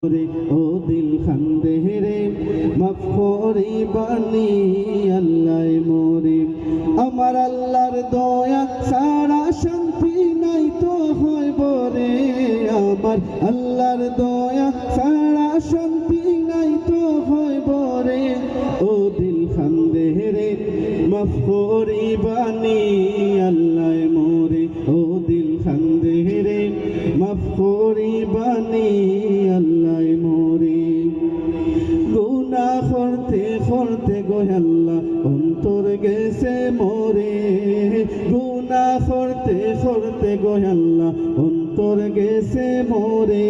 ও দিল খান্দে রে মাফ করিবানি আল্লাহ মোরে। আমার আল্লাহর দয়া সারা শান্তি নাই তো হইব রে, আমার আল্লাহর দয়া সারা শান্তি নাই তো হইব রে। ও দিল খান্দে রে মাফ করিবানি আল্লাহ মোরে। ও দিল খান্দে রে মাফ করিবানি আল্লাহ মোরে। গুনাহ করতে করতে গো আল্লাহ অন্তর গেছে মোরে, গুনাহ করতে করতে গো আল্লাহ অন্তর গেছে মোরে।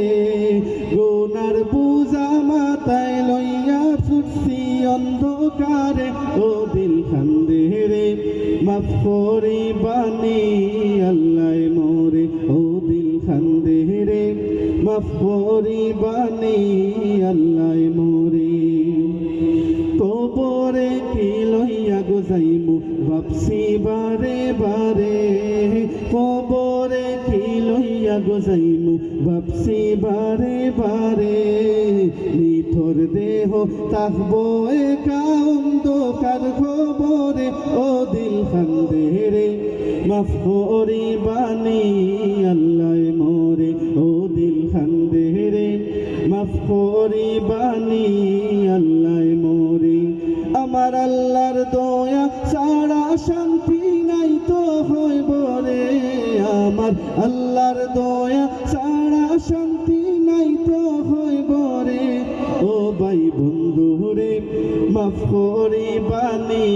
গুনার বোঝা মাথায় লইয়া ছুটছি অন্ধকারে, ও দিল খান্দে রে মাফ করিবানি আল্লাহ মোরে। ও দিল খান্দে রে মাফ করিবানি আল্লাহ মোরে। কবরে কি লইয়া গো যাইমু ভাবছি বারে বারে, কবরে কি লইয়া গো যাইমু ভাবছি বারে বারে। নিথর দেহ থাকবো একা অন্ধকার খবরে, ও দিল খান্দে রে মাফ করিবানি আল্লাহ মোরে। ও দিল খান্দে রে মাফ করিবানি আল্লাহ মোরে। আমার আল্লাহর দয়া সারা শান্তি নাই তো হইব রে, আমার আল্লাহর দয়া সারা শান্তি নাই তো হইব রে। ও ভাই বন্ধু রে মাফ করিবানি